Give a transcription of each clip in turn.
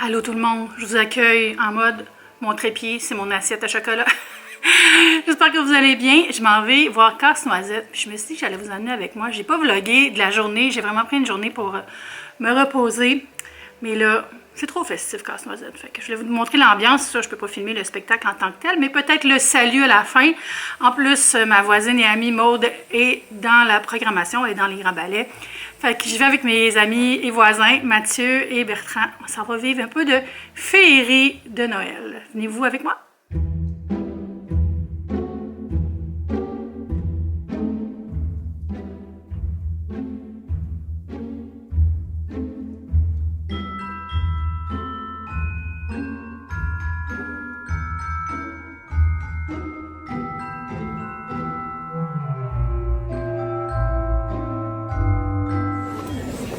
Allô tout le monde, je vous accueille en mode mon trépied, c'est mon assiette à chocolat. J'espère que vous allez bien. Je m'en vais voir Casse-Noisette. Je me suis dit que j'allais vous amener avec moi. J'ai pas vlogué de la journée, j'ai vraiment pris une journée pour me reposer. Mais là, c'est trop festif Casse-Noisette. Fait que je vais vous montrer l'ambiance. Ça, je peux pas filmer le spectacle en tant que tel, mais peut-être le salut à la fin. En plus, ma voisine et amie Maude est dans la programmation et dans les grands ballets. Fait que je vais avec mes amis et voisins, Mathieu et Bertrand. On s'en va vivre un peu de féerie de Noël. Venez-vous avec moi?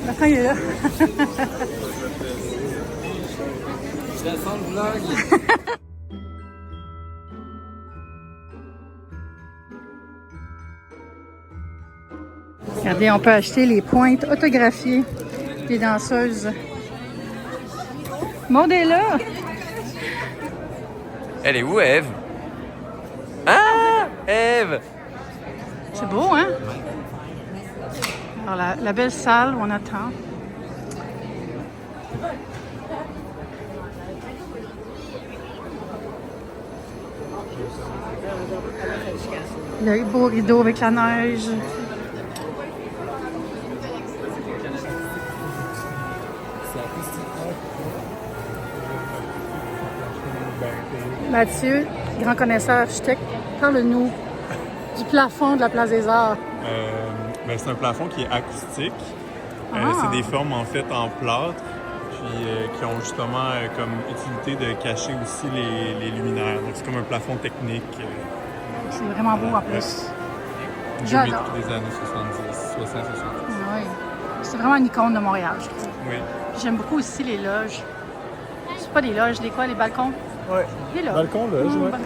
Bertrand, il est là. Je la sens le vlog. Regardez, on peut acheter les pointes autographiées des danseuses. Maud est là! Elle est où, Eve? Ah! Eve! C'est beau, hein? Alors, la belle salle où on attend. Le beau rideau avec la neige. Mathieu, grand connaisseur architecte, parle-nous du plafond de la Place des Arts. C'est un plafond qui est acoustique. Ah. C'est des formes en fait en plâtre, puis qui ont justement comme utilité de cacher aussi les luminaires. Donc c'est comme un plafond technique. C'est vraiment beau en plus. Géométrie J'adore. des années 70, 60, 70. Oui. C'est vraiment une icône de Montréal, je trouve. Oui. J'aime beaucoup aussi les loges. C'est pas des loges, les quoi, les balcons? Ouais. Des loges. Balcon, loge, ouais.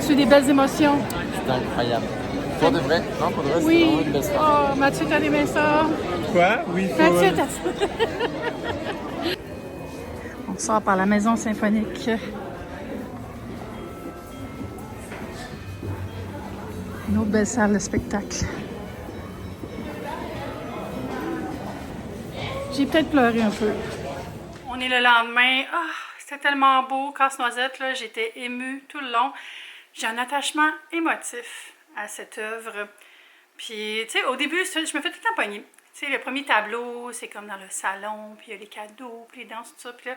Tu des belles émotions. C'est incroyable. Pour de vrai? Non, pour de vrai, c'est Oui. vraiment une belle soirée. Oh, Mathieu, t'as aimé ça? Quoi? Oui, Mathieu, t'as... On sort par la maison symphonique. Une autre belle salle de spectacle. J'ai peut-être pleuré un peu. On est le lendemain. Ah, c'était tellement beau. Casse-Noisette, là, j'étais émue tout le long. J'ai un attachement émotif à cette œuvre. Puis, tu sais, au début, je me fais tout le temps pogner. Tu sais, le premier tableau, c'est comme dans le salon, puis il y a les cadeaux, puis les danses, tout ça. Puis là,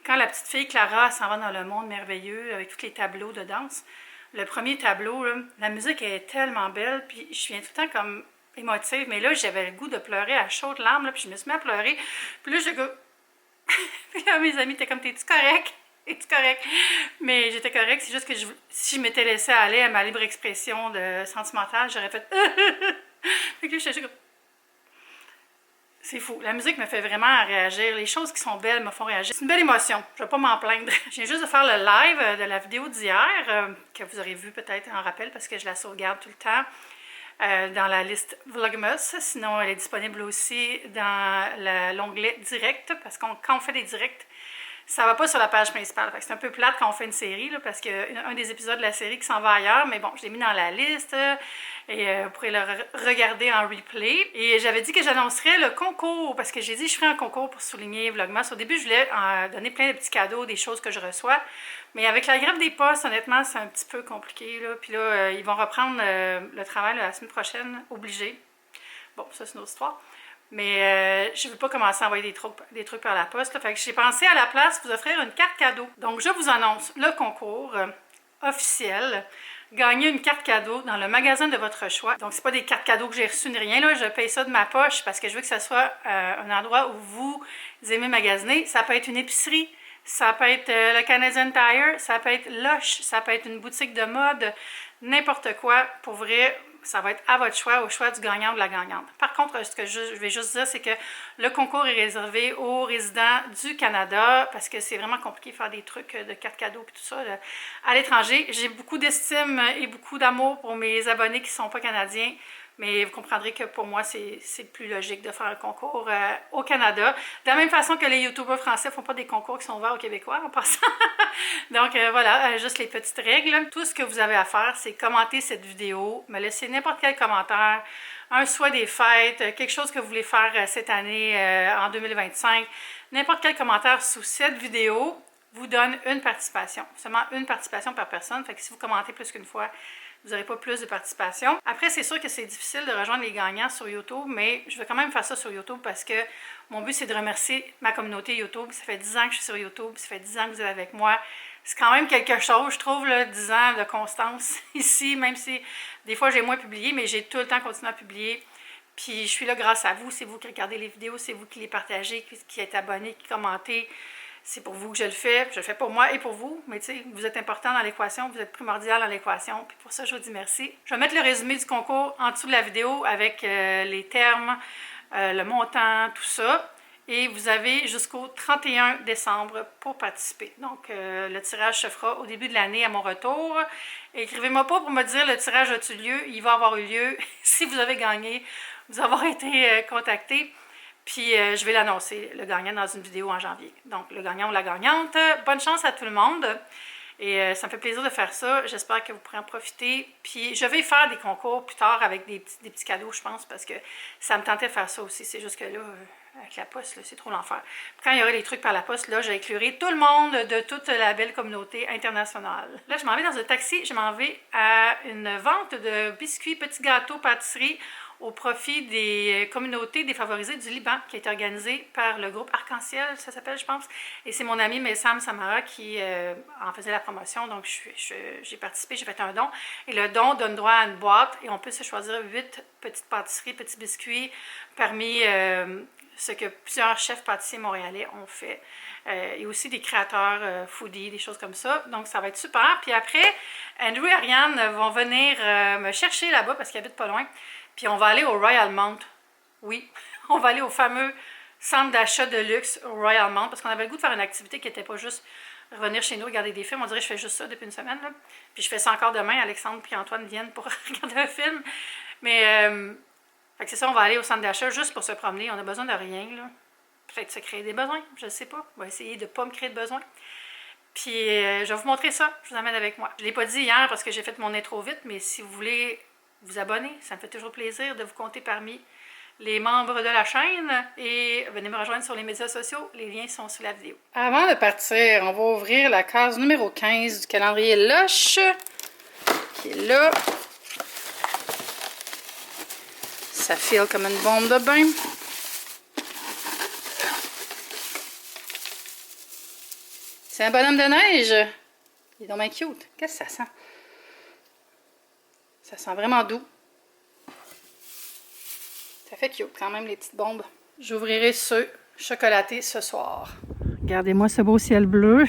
quand la petite fille Clara s'en va dans le monde merveilleux avec tous les tableaux de danse, le premier tableau, là, la musique est tellement belle, puis je viens tout le temps comme émotive. Mais là, j'avais le goût de pleurer à chaudes larmes, là, puis je me suis mis à pleurer. Puis là, j'ai comme... Puis là, mes amis étaient comme, t'es-tu correct? Es-tu correct? Mais j'étais correcte, c'est juste que si je m'étais laissée aller à ma libre expression de sentimentale, j'aurais fait... Fait que là, j'étais comme... C'est fou. La musique me fait vraiment réagir. Les choses qui sont belles me font réagir. C'est une belle émotion. Je ne vais pas m'en plaindre. Je viens juste de faire le live de la vidéo d'hier, que vous aurez vu peut-être en rappel parce que je la sauvegarde tout le temps dans la liste Vlogmas. Sinon, elle est disponible aussi dans l'onglet Direct parce que quand on fait des directs, ça va pas sur la page principale. C'est un peu plate quand on fait une série, là, parce qu'il y a un des épisodes de la série qui s'en va ailleurs, mais bon, je l'ai mis dans la liste et vous pourrez le regarder en replay. Et j'avais dit que j'annoncerais le concours, parce que j'ai dit que je ferais un concours pour souligner Vlogmas. Au début, je voulais donner plein de petits cadeaux, des choses que je reçois, mais avec la grève des postes, honnêtement, c'est un petit peu compliqué, là. Puis là, ils vont reprendre le travail la semaine prochaine, obligé. Bon, ça, c'est une autre histoire. Mais je ne veux pas commencer à envoyer des trucs par la poste. Là. Fait que j'ai pensé à la place vous offrir une carte cadeau. Donc, je vous annonce le concours officiel. Gagner une carte cadeau dans le magasin de votre choix. Donc, c'est pas des cartes cadeaux que j'ai reçues ni rien. Là. Je paye ça de ma poche parce que je veux que ce soit un endroit où vous aimez magasiner. Ça peut être une épicerie. ça peut être le Canadian Tire, ça peut être Lush, ça peut être une boutique de mode, n'importe quoi. Pour vrai, ça va être à votre choix, au choix du gagnant ou de la gagnante. Par contre, ce que je vais juste dire, c'est que le concours est réservé aux résidents du Canada parce que c'est vraiment compliqué de faire des trucs de cartes cadeaux et tout ça là, à l'étranger. J'ai beaucoup d'estime et beaucoup d'amour pour mes abonnés qui ne sont pas canadiens. Mais vous comprendrez que pour moi, c'est plus logique de faire un concours au Canada. De la même façon que les youtubeurs français ne font pas des concours qui sont ouverts aux Québécois en passant. Donc voilà, juste les petites règles. Tout ce que vous avez à faire, c'est commenter cette vidéo, me laisser n'importe quel commentaire, un souhait des fêtes, quelque chose que vous voulez faire cette année en 2025. N'importe quel commentaire sous cette vidéo vous donne une participation. Seulement une participation par personne. Fait que si vous commentez plus qu'une fois, vous n'aurez pas plus de participation. Après, c'est sûr que c'est difficile de rejoindre les gagnants sur YouTube, mais je vais quand même faire ça sur YouTube parce que mon but, c'est de remercier ma communauté YouTube. Ça fait 10 ans que je suis sur YouTube, ça fait 10 ans que vous êtes avec moi. C'est quand même quelque chose, je trouve, là, 10 ans de constance ici, même si des fois j'ai moins publié, mais j'ai tout le temps continué à publier. Puis je suis là grâce à vous, c'est vous qui regardez les vidéos, c'est vous qui les partagez, qui êtes abonnés, qui commentez. C'est pour vous que je le fais pour moi et pour vous, mais tu sais, vous êtes important dans l'équation, vous êtes primordial dans l'équation, puis pour ça, je vous dis merci. Je vais mettre le résumé du concours en dessous de la vidéo avec les termes, le montant, tout ça, et vous avez jusqu'au 31 décembre pour participer. Donc, le tirage se fera au début de l'année à mon retour. Écrivez-moi pas pour me dire le tirage a-t-il lieu, il va avoir eu lieu. Si vous avez gagné, vous avoir été contacté. Puis je vais l'annoncer, le gagnant, dans une vidéo en janvier. Donc, le gagnant ou la gagnante, bonne chance à tout le monde. Et ça me fait plaisir de faire ça. J'espère que vous pourrez en profiter. Puis je vais faire des concours plus tard avec des petits cadeaux, je pense, parce que ça me tentait de faire ça aussi. C'est juste que là, avec la poste, c'est trop l'enfer. Quand il y aura les trucs par la poste, là, j'inclurai tout le monde de toute la belle communauté internationale. Là, je m'en vais dans un taxi. Je m'en vais à une vente de biscuits, petits gâteaux, pâtisseries au profit des communautés défavorisées du Liban, qui a été organisée par le groupe Arc-en-Ciel, ça s'appelle, je pense. Et c'est mon ami Messam Samara qui en faisait la promotion. Donc, j'ai participé, j'ai fait un don. Et le don donne droit à une boîte et on peut se choisir 8 petites pâtisseries, petits biscuits parmi ce que plusieurs chefs pâtissiers montréalais ont fait. Et aussi des créateurs foodies, des choses comme ça. Donc, ça va être super. Puis après, Andrew et Ariane vont venir me chercher là-bas parce qu'ils habitent pas loin. Puis on va aller au Royal Mount. Oui, on va aller au fameux centre d'achat de luxe au Royal Mount parce qu'on avait le goût de faire une activité qui n'était pas juste revenir chez nous, regarder des films. On dirait que je fais juste ça depuis une semaine. Là. Puis je fais ça encore demain. Alexandre et Antoine viennent pour regarder un film. Mais c'est ça, on va aller au centre d'achat juste pour se promener. On a besoin de rien. Peut-être se créer des besoins, je ne sais pas. On va essayer de ne pas me créer de besoins. Puis je vais vous montrer ça. Je vous amène avec moi. Je ne l'ai pas dit hier parce que j'ai fait mon nez trop vite, mais si vous voulez vous abonner, ça me fait toujours plaisir de vous compter parmi les membres de la chaîne et venez me rejoindre sur les médias sociaux, les liens sont sous la vidéo. Avant de partir, on va ouvrir la case numéro 15 du calendrier Lush, qui est là. Ça file comme une bombe de bain. C'est un bonhomme de neige. Il est donc bien cute. Qu'est-ce que ça sent? Ça sent vraiment doux. Ça fait cute quand même, les petites bombes. J'ouvrirai ceux chocolatés ce soir. Regardez-moi ce beau ciel bleu.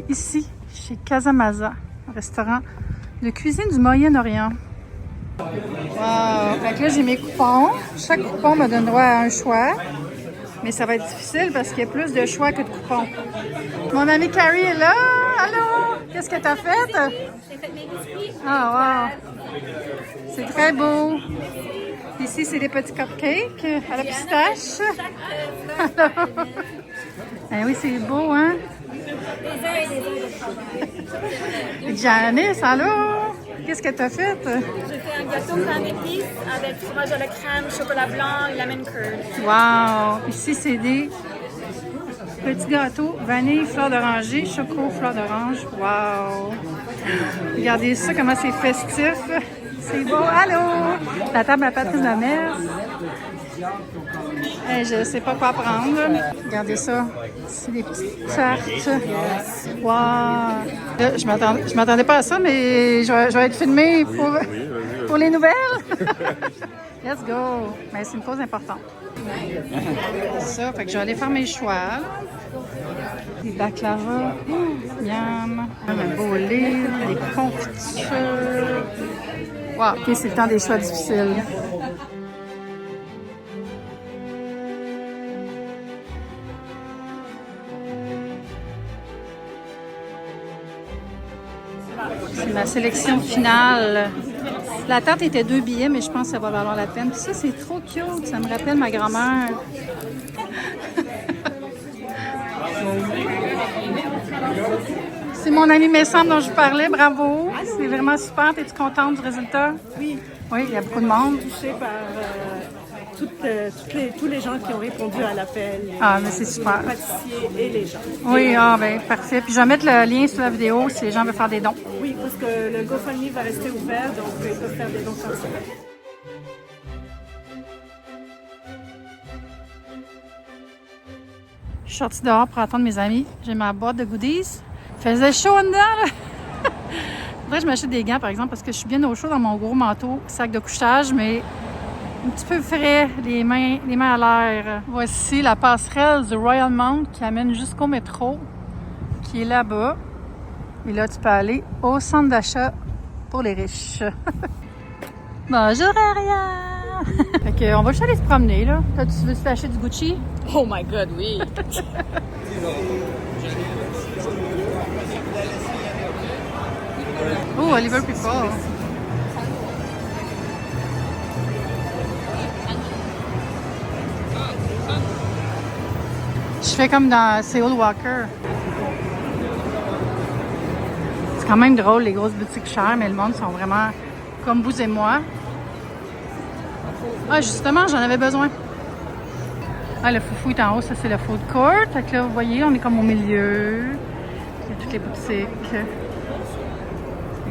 Ici, chez Casamaza, un restaurant de cuisine du Moyen-Orient. Wow! Fait que là, j'ai mes coupons. Chaque coupon me donne droit à un choix. Mais ça va être difficile parce qu'il y a plus de choix que de coupons. Mon amie Carrie est là! Allô! Qu'est-ce que t'as fait? J'ai fait mes biscuits. Ah, wow! C'est très beau. Ici, c'est des petits cupcakes à la pistache. Eh oui, c'est beau, hein? Des heures et des heures de Janice, allô? Qu'est-ce que t'as fait? J'ai fait un gâteau pain d'épices avec fromage à la crème, chocolat blanc et lemon curd. Wow! Ici, c'est des petits gâteaux, vanille, fleur d'oranger, choco, fleur d'orange. Wow! Regardez ça, comment c'est festif. C'est beau. Allô! La table à Patrice Demers. Je sais pas quoi prendre. Regardez ça. C'est des petites tartes. Wow! Là, je m'attendais pas à ça, mais je vais être filmée pour les nouvelles. Let's go! Mais c'est une cause importante. Ça, fait que je vais aller faire mes choix. Des baklava, miam, un beau livre, des confitures. Wow! OK, c'est le temps des choix difficiles. C'est ma sélection finale. La tarte était 2 billets, mais je pense que ça va valoir la peine. Puis ça, c'est trop cute. Ça me rappelle ma grand-mère. C'est mon ami Messam dont je vous parlais. Bravo. C'est vraiment super. Es-tu contente du résultat? Oui. Oui, il y a beaucoup de monde. Touchée par tous les gens qui ont répondu à l'appel. Ah, mais c'est super. Les pâtissiers et les gens. Oui, ah, ben parfait. Puis je vais mettre le lien sous la vidéo si les gens veulent faire des dons. Oui, parce que le GoFundMe va rester ouvert, donc ils peuvent faire des dons comme ça. Je suis sortie dehors pour attendre mes amis. J'ai ma boîte de goodies. Il faisait chaud en dedans, là. Faudrait que je m'achète des gants, par exemple, parce que je suis bien au chaud dans mon gros manteau, sac de couchage, mais un petit peu frais, les mains à l'air. Voici la passerelle du Royal Mount qui amène jusqu'au métro, qui est là-bas. Et là, tu peux aller au centre d'achat pour les riches. Bonjour, Aria! Fait que, on va juste aller se promener, là. Toi, tu veux acheter du Gucci? Oh my god, oui. Oh, Oliver People. Je fais comme dans Seoul Walker. C'est quand même drôle, les grosses boutiques chères, mais le monde sont vraiment comme vous et moi. Ah, justement, j'en avais besoin. Ah, le foufou est en haut, ça c'est le food court. Fait que là, vous voyez, on est comme au milieu. Il y a toutes les boutiques.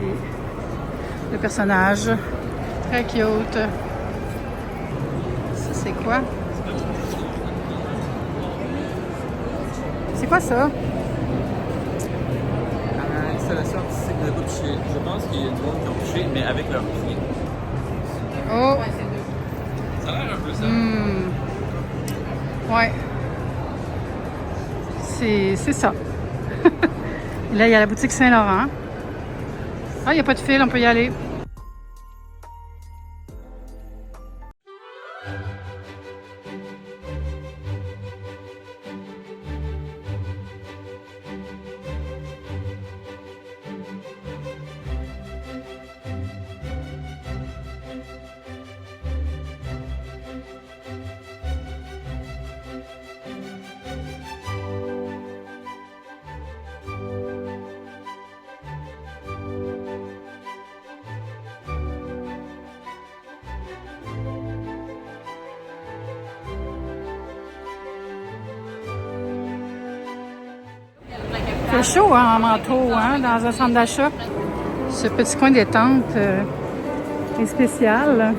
Et le personnage. Très cute. Ça, c'est quoi? C'est quoi ça? Installation artistique de boucher. Je pense qu'il y a du monde qui ont touché, mais avec leur pied. Oh! Ça a l'air un peu ça. Ouais. C'est ça. Et là, il y a la boutique Saint-Laurent. Ah, il n'y a pas de fil, on peut y aller. Il fait chaud hein, en manteau, hein, dans un centre d'achat. Ce petit coin détente est spécial.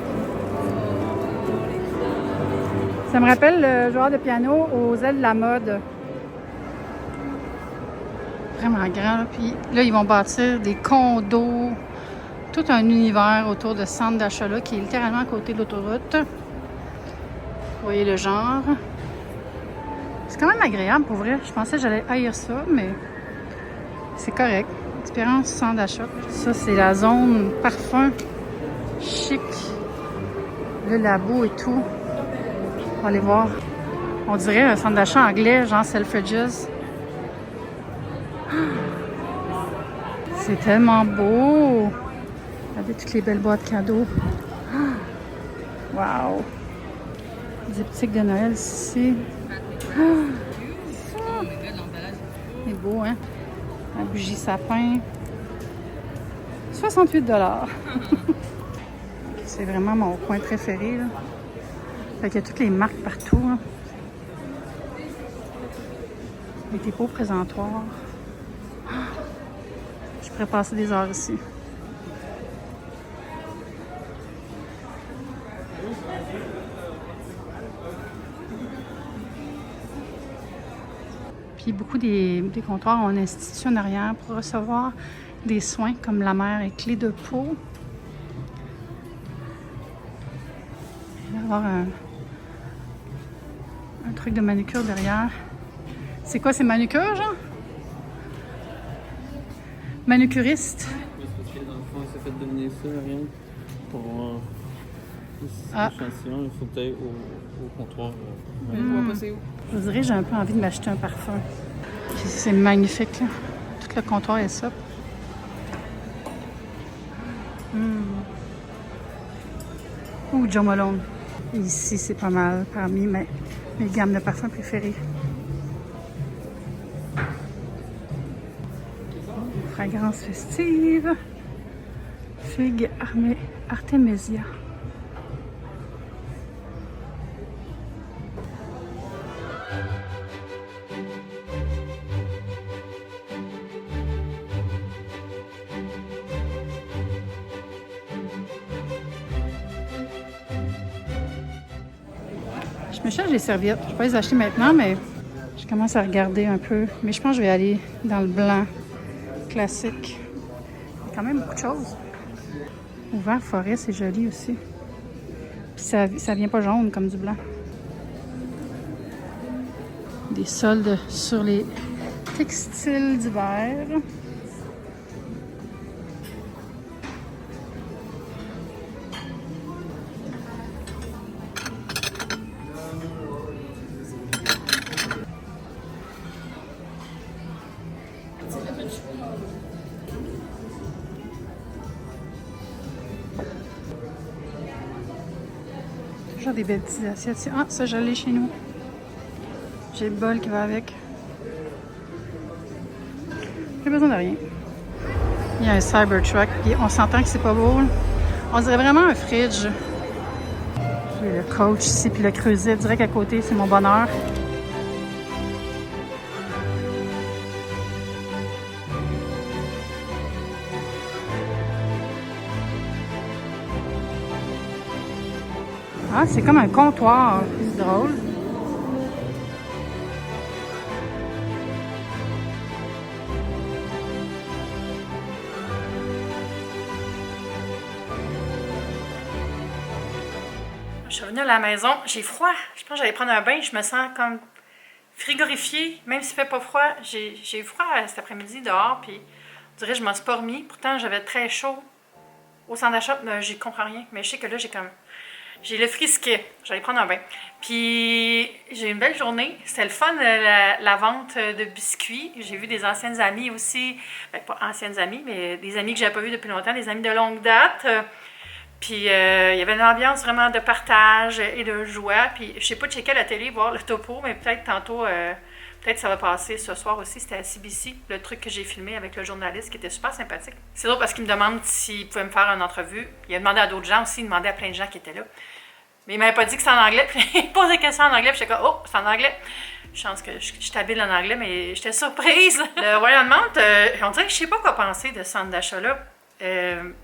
Ça me rappelle le joueur de piano aux ailes de la mode. Vraiment grand. Puis là, ils vont bâtir des condos. Tout un univers autour de ce centre d'achat-là qui est littéralement à côté de l'autoroute. Vous voyez le genre. C'est quand même agréable pour vrai. Je pensais que j'allais haïr ça, mais c'est correct. Expérience centre d'achat. Ça, c'est la zone parfum chic. Le labo et tout. On va aller voir. On dirait un centre d'achat anglais, genre Selfridges. C'est tellement beau. Regardez toutes les belles boîtes cadeaux. Wow! Des boutiques de Noël ici. C'est beau, hein? Un bougie sapin. 68 $. C'est vraiment mon coin préféré, là. Fait qu'il y a toutes les marques partout, là. Les dépôts présentoirs. Je pourrais passer des heures ici. Puis beaucoup des comptoirs ont un institut en arrière pour recevoir des soins comme la mère et clé de peau. Il va y avoir un truc de manucure derrière. C'est quoi, c'est manucure, genre? Manucuriste? Parce que dans le fond, il s'est fait donner ça, rien. Pour voir l'échantillon, il faut peut-être au comptoir. Je vois pas c'est où. Je vous dirais, j'ai un peu envie de m'acheter un parfum. Puis c'est magnifique, là. Tout le comptoir est ça. Ou Joe Malone. Ici, c'est pas mal parmi mes gammes de parfums préférées. Fragrance festive. Figue Artemisia. Je me cherche des serviettes. Je vais pas les acheter maintenant, mais je commence à regarder un peu. Mais je pense que je vais aller dans le blanc classique. Il y a quand même beaucoup de choses. Ouvert forêt, c'est joli aussi. Puis ça vient pas jaune comme du blanc. Des soldes sur les textiles d'hiver. Toujours des belles petites assiettes. Ah, ça, je l'ai chez nous. J'ai le bol qui va avec. J'ai besoin de rien. Il y a un Cybertruck, puis on s'entend que c'est pas beau. On dirait vraiment un fridge. J'ai le coach ici, puis le creuset direct à côté, c'est mon bonheur. Ah, c'est comme un comptoir. C'est drôle. Je suis revenue à la maison, j'ai froid. Je pense que j'allais prendre un bain, je me sens comme frigorifiée, même s'il fait pas froid. J'ai eu froid cet après-midi dehors, puis on dirait que je m'en suis pas remis. Pourtant, j'avais très chaud au centre d'achat, mais j'y comprends rien. Mais je sais que là, j'ai le frisquet. J'allais prendre un bain. Puis, j'ai une belle journée. C'était le fun, la vente de biscuits. J'ai vu des anciennes amies aussi. Ben, pas anciennes amies, mais des amies que j'avais pas vues depuis longtemps, des amies de longue date. Puis, il y avait une ambiance vraiment de partage et de joie. Puis, je sais pas checker à la télé, voir le topo, mais peut-être tantôt, peut-être ça va passer ce soir aussi. C'était à CBC, le truc que j'ai filmé avec le journaliste qui était super sympathique. C'est drôle parce qu'il me demande s'il pouvait me faire une entrevue. Il a demandé à d'autres gens aussi, il demandait à plein de gens qui étaient là. Mais il m'avait pas dit que c'était en anglais. Puis il posait des questions en anglais, puis j'étais comme, oh, c'est en anglais. Je pense que je suis habile en anglais, mais j'étais surprise. Le Royal Mount, on dirait que je sais pas quoi penser de ce centre d'achat-là. Tu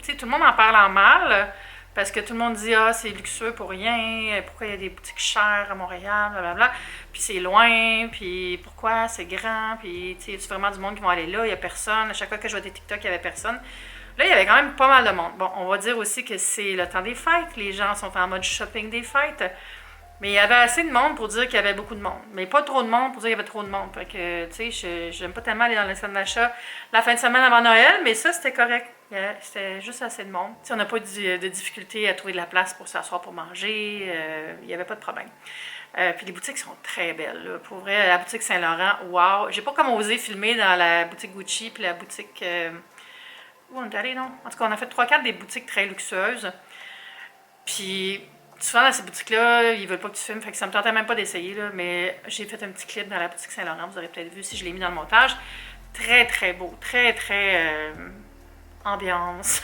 sais, tout le monde en parle en mal. Parce que tout le monde dit, ah, c'est luxueux pour rien, pourquoi il y a des boutiques chères à Montréal, blablabla. Puis c'est loin, puis pourquoi c'est grand, puis tu sais, il y a vraiment du monde qui vont aller là, il n'y a personne. À chaque fois que je vois des TikTok, il n'y avait personne. Là, il y avait quand même pas mal de monde. Bon, on va dire aussi que c'est le temps des fêtes, les gens sont en mode shopping des fêtes. Mais il y avait assez de monde pour dire qu'il y avait beaucoup de monde. Mais pas trop de monde pour dire qu'il y avait trop de monde. Fait que, tu sais, j'aime pas tellement aller dans le centre d'achat la fin de semaine avant Noël, mais ça, c'était correct. C'était juste assez de monde. T'sais, on n'a pas de difficulté à trouver de la place pour s'asseoir pour manger. Il n'y avait pas de problème. Puis les boutiques sont très belles. Là. Pour vrai, la boutique Saint-Laurent, wow! J'ai pas comme osé filmer dans la boutique Gucci puis la boutique... où on est allé, non? En tout cas, on a fait 3-4 des boutiques très luxueuses. Puis... souvent, dans ces boutiques-là, ils veulent pas que tu filmes, fait que ça me tentait même pas d'essayer, là, mais j'ai fait un petit clip dans la boutique Saint-Laurent, vous aurez peut-être vu si je l'ai mis dans le montage. Très, très beau, très, très ambiance.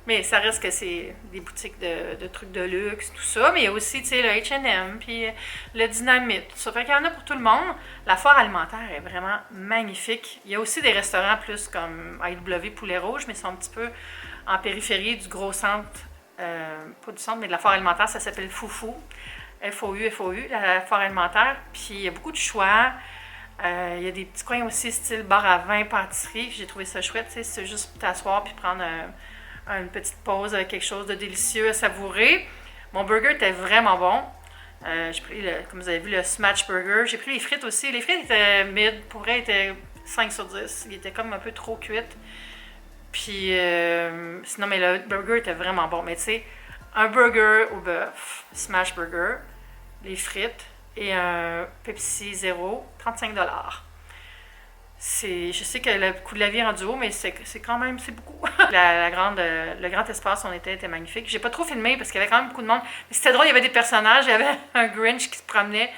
Mais ça reste que c'est des boutiques de trucs de luxe, tout ça, mais il y a aussi, tu sais, le H&M, puis le Dynamite, tout ça. Fait qu'il y en a pour tout le monde. La foire alimentaire est vraiment magnifique. Il y a aussi des restaurants plus comme AEW Poulet Rouge, mais ils sont un petit peu en périphérie du gros centre. Pas du centre, mais de la foire alimentaire, ça s'appelle Foufou. F-O-U, la foire alimentaire. Puis il y a beaucoup de choix. Il y a des petits coins aussi style bar à vin, pâtisserie. J'ai trouvé ça chouette, tu sais, c'est juste pour t'asseoir puis prendre une petite pause avec quelque chose de délicieux à savourer. Mon burger était vraiment bon. J'ai pris, comme vous avez vu, le Smash Burger. J'ai pris les frites aussi. Les frites étaient mid, pour vrai, étaient 5 sur 10. Ils étaient comme un peu trop cuites. Puis, sinon, mais le burger était vraiment bon. Mais tu sais, un burger au bœuf, Smash Burger, les frites et un Pepsi Zero, 35 $. Je sais que le coût de la vie est rendu haut, mais c'est quand même, c'est beaucoup. Le grand espace où on était magnifique. J'ai pas trop filmé parce qu'il y avait quand même beaucoup de monde. Mais c'était drôle, il y avait des personnages. Il y avait un Grinch qui se promenait.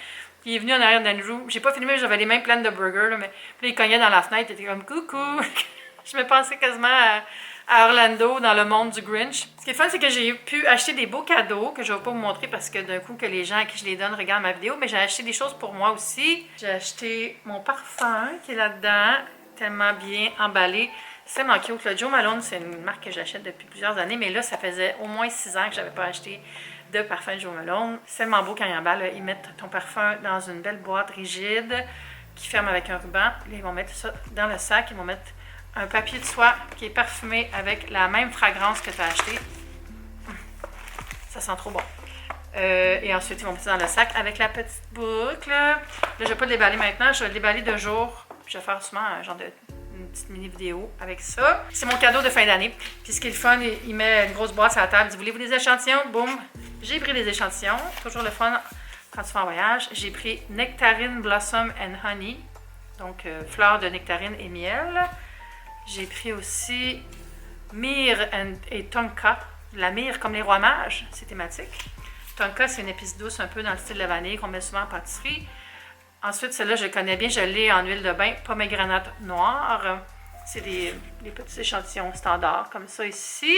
Il est venu en arrière d'Andrew. J'ai pas filmé, j'avais les mains pleines de burgers, là, mais puis là, il cognait dans la fenêtre, il était comme coucou. Je me pensais quasiment à Orlando dans le monde du Grinch. Ce qui est fun, c'est que j'ai pu acheter des beaux cadeaux que je ne vais pas vous montrer parce que d'un coup que les gens à qui je les donne regardent ma vidéo, mais j'ai acheté des choses pour moi aussi. J'ai acheté mon parfum qui est là-dedans, tellement bien emballé. C'est tellement cute. Le Jo Malone, c'est une marque que j'achète depuis plusieurs années, mais là, ça faisait au moins 6 ans que je n'avais pas acheté de parfum Jo Malone. C'est tellement beau quand ils emballent. Ils mettent ton parfum dans une belle boîte rigide qui ferme avec un ruban. Là, ils vont mettre ça dans le sac. Ils vont mettre un papier de soie qui est parfumé avec la même fragrance que tu as acheté. Ça sent trop bon. Et ensuite, ils vont mettre ça dans le sac avec la petite boucle. Là, je ne vais pas le déballer maintenant. Je vais le déballer de jour. Je vais faire souvent un genre une petite mini vidéo avec ça. C'est mon cadeau de fin d'année. Puis ce qui est le fun, il met une grosse boîte sur la table. Il dit, voulez-vous des échantillons? Boum! J'ai pris des échantillons. Toujours le fun quand tu vas en voyage. J'ai pris Nectarine Blossom and Honey. Donc, fleurs de nectarine et miel. J'ai pris aussi myrrhe et tonka. La myrrhe comme les rois mages, c'est thématique. Tonka, c'est une épice douce un peu dans le style de la vanille qu'on met souvent en pâtisserie. Ensuite, celle-là, je connais bien, je l'ai en huile de bain, pomegranate noire. C'est des petits échantillons standards comme ça ici.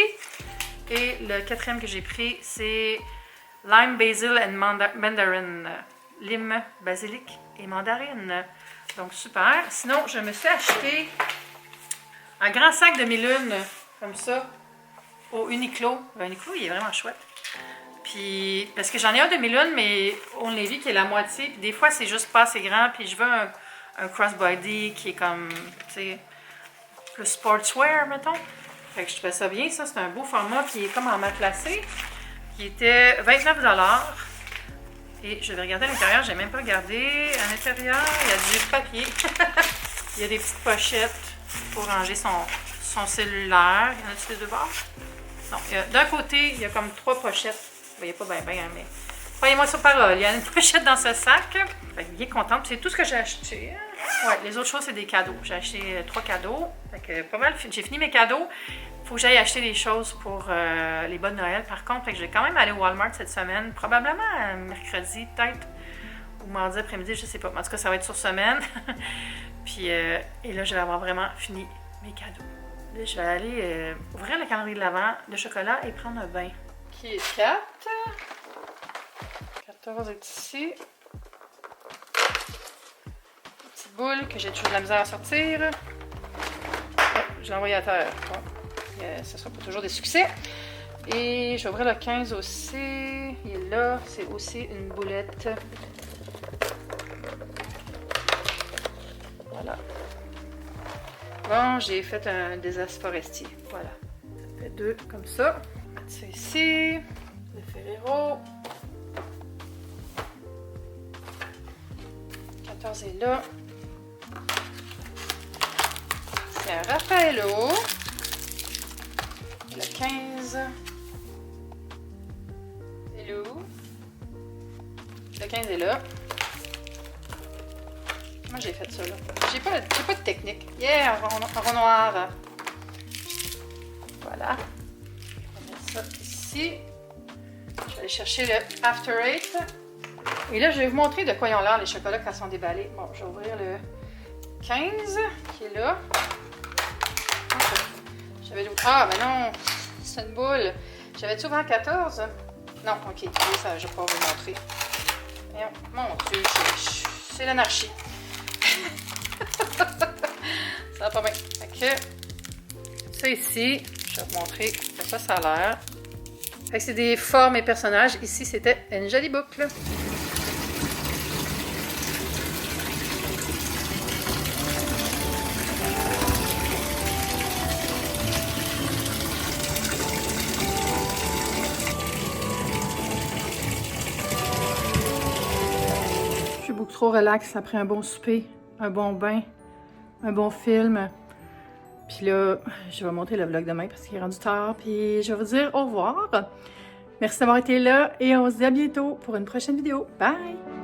Et le quatrième que j'ai pris, c'est lime, basil and mandarin. Lime, basilic et mandarine. Donc, super. Sinon, je me suis acheté un grand sac de mi-lune, comme ça, au Uniqlo. Le Uniqlo, il est vraiment chouette. Puis, parce que j'en ai un demi-lune, mais on l'a vu qui est la moitié. Puis des fois, c'est juste pas assez grand. Puis je veux un crossbody qui est comme, tu sais, plus sportswear, mettons. Fait que je trouvais ça bien, ça. C'est un beau format qui est comme en matelassé. Qui était 29 $. Et je vais regarder à l'intérieur. J'ai même pas regardé. À l'intérieur, il y a du papier. Il y a des petites pochettes pour ranger son cellulaire. Il y en a-tu les deux bords? Non. D'un côté, il y a comme 3 pochettes. Vous voyez pas bien, mais croyez-moi sur parole. Il y a une pochette dans ce sac. Fait que bien contente. C'est tout ce que j'ai acheté. Ouais, les autres choses, c'est des cadeaux. J'ai acheté 3 cadeaux. Fait que pas mal. J'ai fini mes cadeaux. Il faut que j'aille acheter des choses pour les bonnes Noël. Par contre, fait que je vais quand même aller au Walmart cette semaine. Probablement mercredi, peut-être. Ou mardi après-midi, je sais pas. En tout cas, ça va être sur semaine. Puis, et là, je vais avoir vraiment fini mes cadeaux. Là, je vais aller ouvrir le calendrier de l'Avent de chocolat et prendre un bain. Qui est 4. 14 est ici. Petite boule que j'ai toujours de la misère à sortir. Oh, je l'ai envoyé à terre. Bon, ce ne sera pas toujours des succès. Et je vais ouvrir le 15 aussi. Il est là. C'est aussi une boulette. Voilà. Bon, j'ai fait un désastre forestier. Voilà. Ça fait 2 comme ça. Mettre ça ici. Le Ferrero. 14 est là. C'est un Raffaello. Le 15. Hello. Le 15 est là. Comment j'ai fait ça là? J'ai pas de technique. Yeah, un rond noir. Voilà. On va mettre ça ici. Je vais aller chercher le After Eight. Et là, je vais vous montrer de quoi ils ont l'air les chocolats quand ils sont déballés. Bon, je vais ouvrir le 15 qui est là. Ah, mais non, c'est une boule. J'avais-tu ouvert 14? Non, ok, ça, je vais pas vous montrer. Mon Dieu, c'est l'anarchie. Ça va pas bien. Fait que, ça ici, je vais vous montrer de quoi ça a l'air. Fait que c'est des formes et personnages. Ici, c'était une jolie boucle. trop relax après un bon souper, un bon bain, un bon film. Puis là, je vais monter le vlog demain parce qu'il est rendu tard. Puis je vais vous dire au revoir. Merci d'avoir été là et on se dit à bientôt pour une prochaine vidéo. Bye!